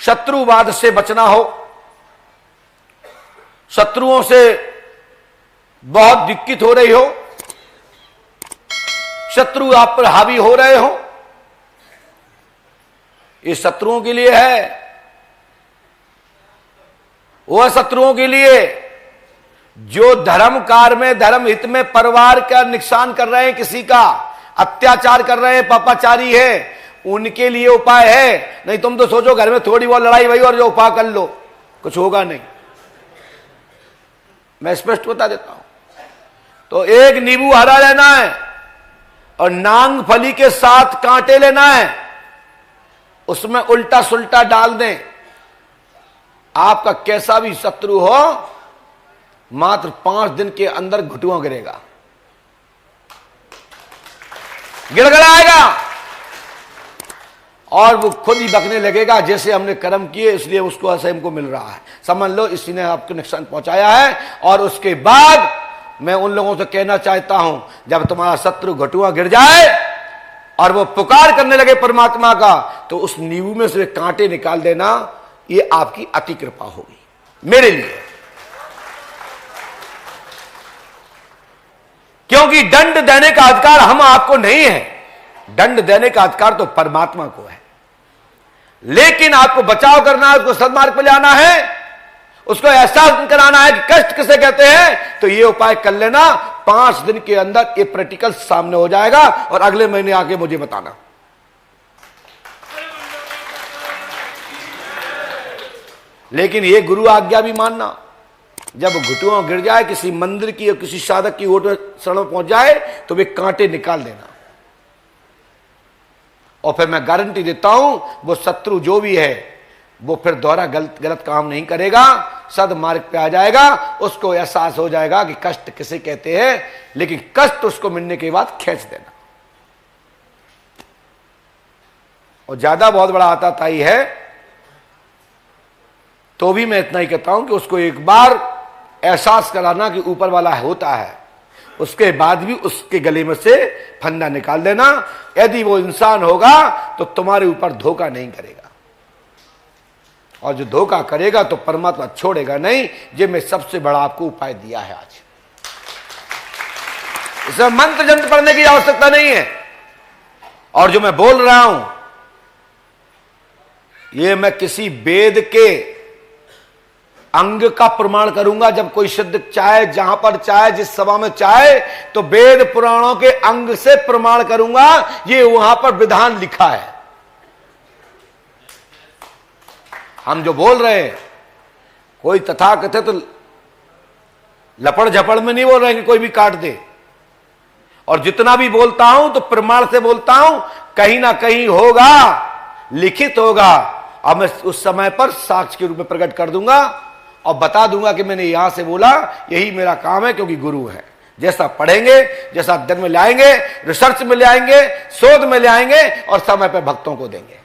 शत्रुवाद से बचना हो, शत्रुओं से बहुत दिक्कत हो रही हो, शत्रु आप पर हावी हो रहे हो, ये शत्रुओं के लिए है। वह शत्रुओं के लिए जो धर्म कार्य में, धर्म हित में परिवार का नुकसान कर रहे हैं, किसी का अत्याचार कर रहे हैं, पापाचारी है, उनके लिए उपाय है। नहीं तुम तो सोचो घर में थोड़ी बहुत लड़ाई भई और जो उपाय कर लो, कुछ होगा नहीं। मैं स्पष्ट बता देता हूं। तो एक नींबू हरा लेना है और नांग फली के साथ कांटे लेना है, उसमें उल्टा सुल्टा डाल दें। आपका कैसा भी शत्रु हो, मात्र 5 दिन के अंदर घुटुआ गिरेगा, गिड़गिड़ाएगा और वो खुद ही बकने लगेगा जैसे हमने कर्म किए इसलिए उसको असह हमको मिल रहा है। समझ लो इसी ने आपको नुकसान पहुंचाया है। और उसके बाद मैं उन लोगों से कहना चाहता हूं, जब तुम्हारा शत्रु घुटुआ गिर जाए और वो पुकार करने लगे परमात्मा का, तो उस नींबू में से कांटे निकाल देना। ये आपकी अति कृपा होगी मेरे लिए, क्योंकि दंड देने का अधिकार हम आपको नहीं है, दंड देने का अधिकार तो परमात्मा को है। लेकिन आपको बचाव करना है, उसको सद्मार्ग पर लाना है, उसको एहसास कराना है कि कष्ट किसे कहते हैं। तो ये उपाय कर लेना, 5 दिन के अंदर ये प्रैक्टिकल सामने हो जाएगा और अगले महीने आके मुझे बताना। लेकिन ये गुरु आज्ञा भी मानना। जब घुटुआ गिर जाए, किसी मंदिर की या किसी साधक की ओट शरण में पहुंच जाए, तो वे कांटे निकाल देना। और फिर मैं गारंटी देता हूं, वो शत्रु जो भी है वो फिर दोबारा गलत काम नहीं करेगा, सदमार्ग पे आ जाएगा। उसको एहसास हो जाएगा कि कष्ट किसे कहते हैं, लेकिन कष्ट उसको मिलने के बाद खींच देना। और ज्यादा बहुत बड़ा आताताई है तो भी मैं इतना ही कहता हूं कि उसको एक बार एहसास कराना कि ऊपर वाला होता है, उसके बाद भी उसके गले में से फंदा निकाल देना। यदि वो इंसान होगा तो तुम्हारे ऊपर धोखा नहीं करेगा, और जो धोखा करेगा तो परमात्मा छोड़ेगा नहीं। ये मैं सबसे बड़ा आपको उपाय दिया है आज। इसमें मंत्र जंत्र पढ़ने की आवश्यकता नहीं है। और जो मैं बोल रहा हूं ये मैं किसी वेद के अंग का प्रमाण करूंगा। जब कोई सिद्ध चाहे, जहां पर चाहे, जिस सभा में चाहे, तो वेद पुराणों के अंग से प्रमाण करूंगा। ये वहां पर विधान लिखा है। हम जो बोल रहे हैं, कोई तथाकथित तो लपड़ झपड़ में नहीं बोल रहे हैं कि कोई भी काट दे। और जितना भी बोलता हूं तो प्रमाण से बोलता हूं, कहीं ना कहीं होगा, लिखित होगा। अब मैं उस समय पर साक्ष्य के रूप में प्रकट कर दूंगा और बता दूंगा कि मैंने यहां से बोला। यही मेरा काम है, क्योंकि गुरु है। जैसा पढ़ेंगे, जैसा अध्ययन में ले आएंगे, रिसर्च में ले आएंगे, शोध में ले आएंगे और समय पर भक्तों को देंगे।